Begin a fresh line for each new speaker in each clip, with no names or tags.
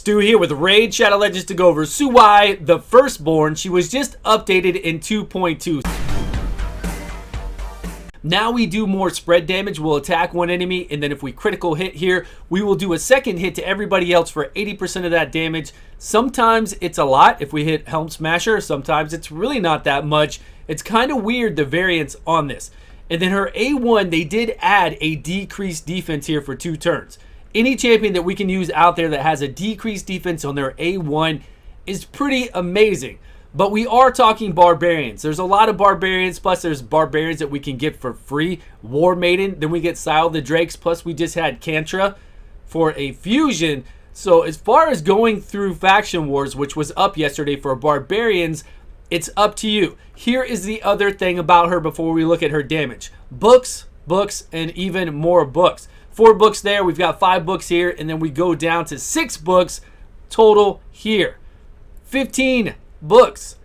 Stu here with Raid Shadow Legends to go over Suwai the Firstborn. She was just updated in 2.2. Now we do more spread damage. We'll attack one enemy, and then if we critical hit here, we will do a second hit to everybody else for 80% of that damage. Sometimes it's a lot if we hit Helm Smasher. Sometimes it's really not that much. It's kind of weird, the variance on this. And then her A1, they did add a decreased defense here for 2 turns. Any champion that we can use out there that has a decreased defense on their A1 is pretty amazing. But we are talking Barbarians. There's a lot of Barbarians, plus there's Barbarians that we can get for free. War Maiden, then we get Sile the Drakes, plus we just had Kantra for a fusion. So as far as going through Faction Wars, which was up yesterday for Barbarians, it's up to you. Here is the other thing about her before we look at her damage. Books, books, and even more books. 4 books there, we've got 5 books here, and then we go down to 6 books total here. 15 books.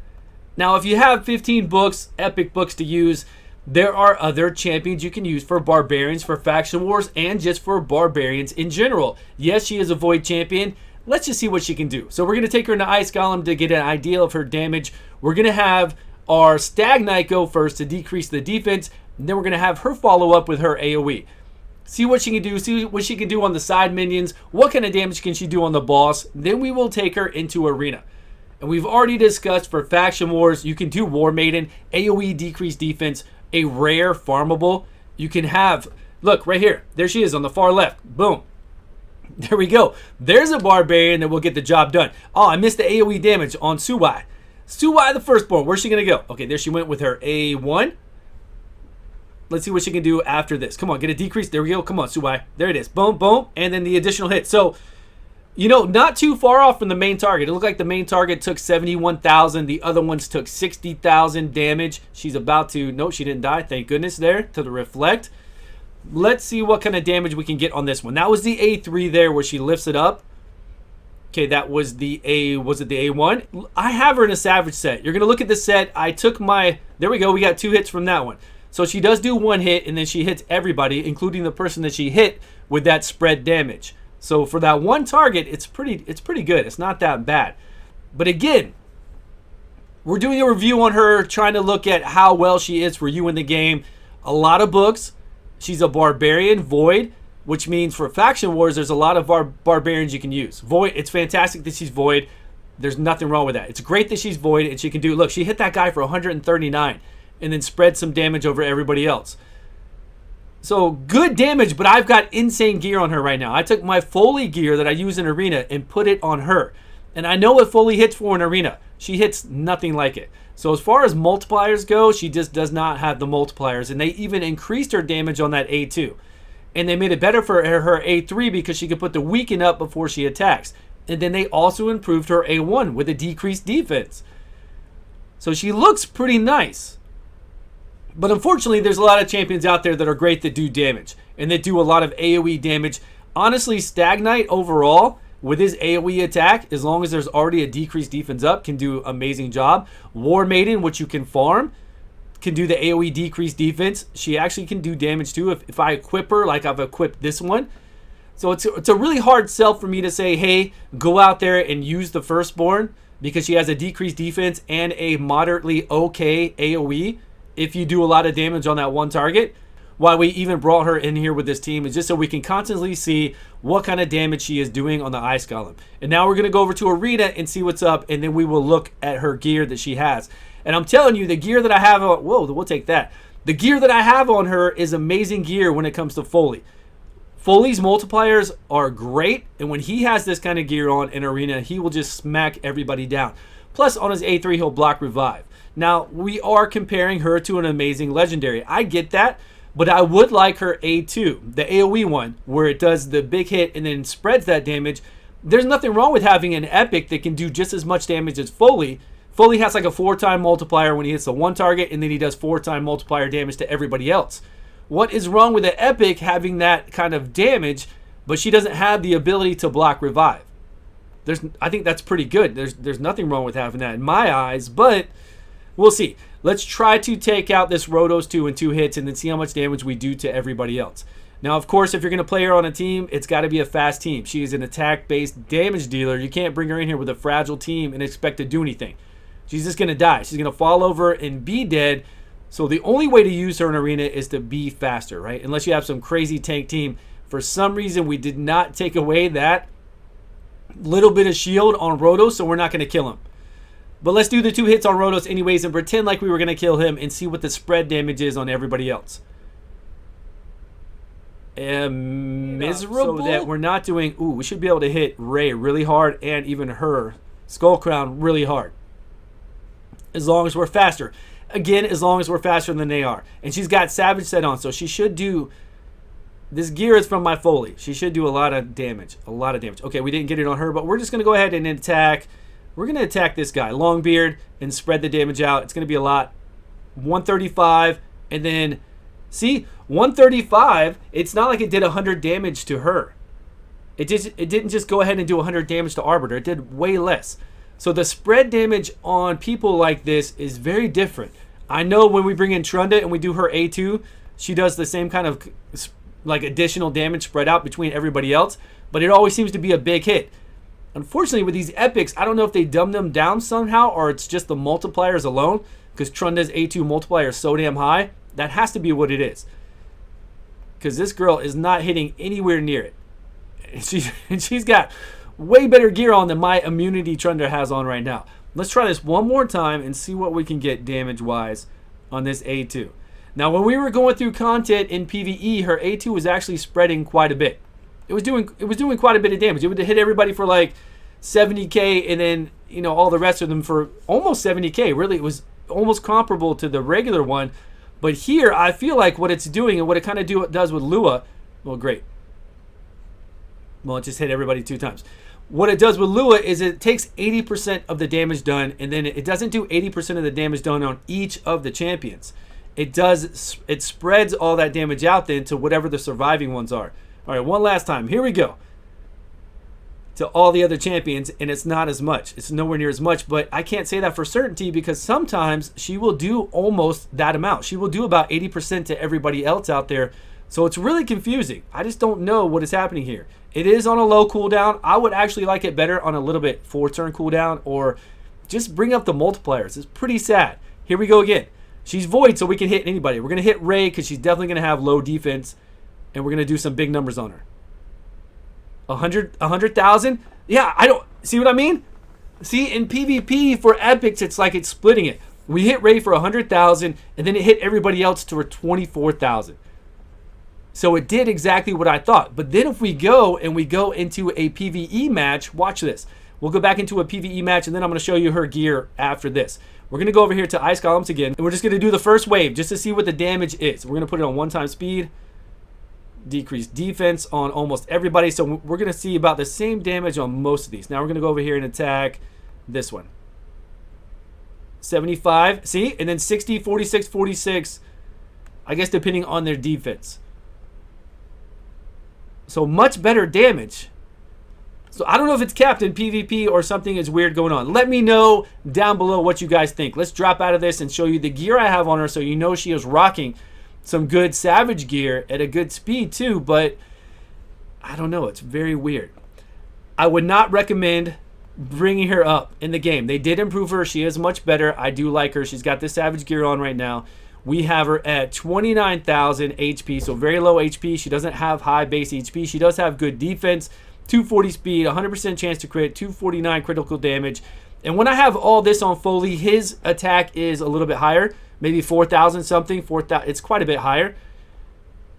Now, if you have 15 books, epic books to use, there are other champions you can use for Barbarians, for Faction Wars, and just for Barbarians in general. Yes, she is a Void champion. Let's just see what she can do. So we're going to take her into Ice Golem to get an idea of her damage. We're going to have our Stag Knight go first to decrease the defense, and then we're going to have her follow up with her AoE. See what she can do, see what she can do on the side minions, what kind of damage can she do on the boss. Then we will take her into Arena. And we've already discussed for Faction Wars, you can do War Maiden, AoE decreased defense, a rare farmable. You can have, look right here, there she is on the far left, boom. There we go. There's a Barbarian that will get the job done. Oh, I missed the AoE damage on Suwai. Suwai the Firstborn, where's she going to go? Okay, there she went with her A1. Let's see what she can do after this. Come on, get a decrease. There we go. Come on, Suwai. There it is. Boom, boom. And then the additional hit. So, you know, not too far off from the main target. It looked like the main target took 71,000. The other ones took 60,000 damage. She's about to... No, she didn't die. Thank goodness there to the reflect. Let's see what kind of damage we can get on this one. That was the A3 there where she lifts it up. Okay, that was the A... Was it the A1? I have her in a Savage set. You're going to look at the set. I took my... There we go. We got 2 hits from that one. So she does do 1 hit, and then she hits everybody, including the person that she hit with that spread damage. So for that one target, it's pretty good. It's not that bad. But again, we're doing a review on her, trying to look at how well she is for you in the game. A lot of books. She's a Barbarian Void, which means for Faction Wars, there's a lot of Barbarians you can use. Void, it's fantastic that she's Void. There's nothing wrong with that. It's great that she's Void, and she can do... Look, she hit that guy for 139. And then spread some damage over everybody else. So good damage, but I've got insane gear on her right now. I took my Foley gear that I use in Arena and put it on her. And I know what Foley hits for in Arena. She hits nothing like it. So as far as multipliers go, she just does not have the multipliers. And they even increased her damage on that A2. And they made it better for her A3 because she could put the weaken up before she attacks. And then they also improved her A1 with a decreased defense. So she looks pretty nice. But unfortunately, there's a lot of champions out there that are great that do damage. And that do a lot of AoE damage. Honestly, Stag Knight overall, with his AoE attack, as long as there's already a decreased defense up, can do an amazing job. War Maiden, which you can farm, can do the AoE decreased defense. She actually can do damage too if I equip her like I've equipped this one. So it's a really hard sell for me to say, hey, go out there and use the Firstborn because she has a decreased defense and a moderately okay AoE. If you do a lot of damage on that one target. Why we even brought her in here with this team is just so we can constantly see what kind of damage she is doing on the Ice Golem. And now we're going to go over to Arena and see what's up, and then we will look at her gear that she has. And I'm telling you, the gear that I have on... Whoa, we'll take that. The gear that I have on her is amazing gear when it comes to Foley. Foley's multipliers are great, and when he has this kind of gear on in Arena, he will just smack everybody down. Plus, on his A3, he'll block revive. Now, we are comparing her to an amazing legendary. I get that, but I would like her A2, the AoE one, where it does the big hit and then spreads that damage. There's nothing wrong with having an epic that can do just as much damage as Foley. Foley has like a 4-time multiplier when he hits the one target, and then he does 4-time multiplier damage to everybody else. What is wrong with an epic having that kind of damage, but she doesn't have the ability to block revive? I think that's pretty good. There's nothing wrong with having that in my eyes, but... We'll see. Let's try to take out this Rotos 2 in 2 hits and then see how much damage we do to everybody else. Now, of course, if you're going to play her on a team, it's got to be a fast team. She is an attack-based damage dealer. You can't bring her in here with a fragile team and expect to do anything. She's just going to die. She's going to fall over and be dead. So the only way to use her in arena is to be faster, right? Unless you have some crazy tank team. For some reason, we did not take away that little bit of shield on Rotos, so we're not going to kill him. But let's do the 2 hits on Rotos anyways and pretend like we were going to kill him and see what the spread damage is on everybody else. Miserable. So that we're not doing... Ooh, we should be able to hit Ray really hard and even her Skull Crown really hard. As long as we're faster. Again, as long as we're faster than they are. And she's got Savage set on, so she should do... This gear is from my Foley. She should do a lot of damage. A lot of damage. Okay, we didn't get it on her, but we're just going to go ahead and attack. We're going to attack this guy, Longbeard, and spread the damage out. It's going to be a lot. 135, and then... See, 135, it's not like it did 100 damage to her. It didn't just go ahead and do 100 damage to Arbiter. It did way less. So the spread damage on people like this is very different. I know when we bring in Trunda and we do her A2, she does the same kind of like additional damage spread out between everybody else, but it always seems to be a big hit. Unfortunately, with these epics, I don't know if they dumb them down somehow or it's just the multipliers alone, because Trunda's A2 multiplier is so damn high. That has to be what it is. Because this girl is not hitting anywhere near it. And she's got way better gear on than my immunity Trunda has on right now. Let's try this one more time and see what we can get damage-wise on this A2. Now, when we were going through content in PvE, her A2 was actually spreading quite a bit. It was doing quite a bit of damage. It would hit everybody for like 70k, and then all the rest of them for almost 70k. Really, it was almost comparable to the regular one. But here, I feel like what it's doing and what it kind of does with Lua, well, great. Well, it just hit everybody 2 times. What it does with Lua is it takes 80% of the damage done, and then it doesn't do 80% of the damage done on each of the champions. It spreads all that damage out then to whatever the surviving ones are. All right, one last time. Here we go. To all the other champions, and it's not as much. It's nowhere near as much, but I can't say that for certainty because sometimes she will do almost that amount. She will do about 80% to everybody else out there, so it's really confusing. I just don't know what is happening here. It is on a low cooldown. I would actually like it better on a little bit 4-turn cooldown, or just bring up the multipliers. It's pretty sad. Here we go again. She's Void, so we can hit anybody. We're going to hit Ray because she's definitely going to have low defense, and we're going to do some big numbers on her. 100,000? Yeah, I don't see what I mean. See, in PvP for epics, it's like it's splitting it. We hit Ray for 100,000, and then it hit everybody else to 24,000. So it did exactly what I thought. But then if we go into a PvE match, watch this. We'll go back into a PvE match, and then I'm going to show you her gear after this. We're going to go over here to Ice Columns again, and we're just going to do the first wave just to see what the damage is. We're going to put it on 1-time speed. Decreased defense on almost everybody, so we're going to see about the same damage on most of these. Now we're going to go over here and attack this one. 75, see? And then 60, 46, 46, I guess depending on their defense. So much better damage. So I don't know if it's capped in PvP or something is weird going on. Let me know down below what you guys think. Let's drop out of this and show you the gear I have on her so you know she is rocking some good Savage gear at a good speed too, but I don't know. It's very weird. I would not recommend bringing her up in the game. They did improve her. She is much better. I do like her. She's got the Savage gear on right now. We have her at 29,000 HP, so very low HP. She doesn't have high base HP. She does have good defense, 240 speed, 100% chance to crit, 249 critical damage. And when I have all this on Foley, his attack is a little bit higher. Maybe 4,000 something, 4,000. It's quite a bit higher.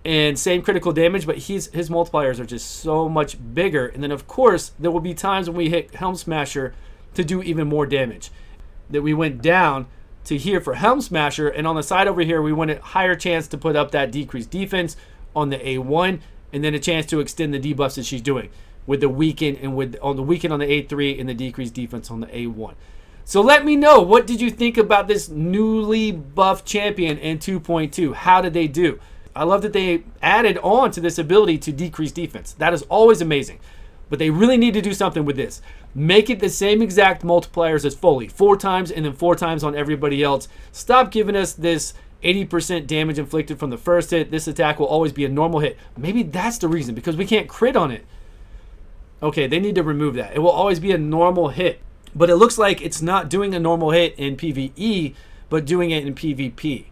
And same critical damage, but his multipliers are just so much bigger. And then, of course, there will be times when we hit Helm Smasher to do even more damage. That we went down to here for Helm Smasher, and on the side over here, we want a higher chance to put up that decreased defense on the A1, and then a chance to extend the debuffs that she's doing with the weaken and on the weaken on the A3 and the decreased defense on the A1. So let me know, what did you think about this newly buffed champion in 2.2? How did they do? I love that they added on to this ability to decrease defense. That is always amazing. But they really need to do something with this. Make it the same exact multipliers as Foley. 4 times and then 4 times on everybody else. Stop giving us this 80% damage inflicted from the first hit. This attack will always be a normal hit. Maybe that's the reason, because we can't crit on it. Okay, they need to remove that. It will always be a normal hit. But it looks like it's not doing a normal hit in PvE, but doing it in PvP.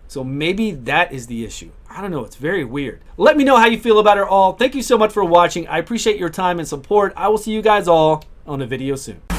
So maybe that is the issue. I don't know. It's very weird. Let me know how you feel about it all. Thank you so much for watching. I appreciate your time and support. I will see you guys all on a video soon.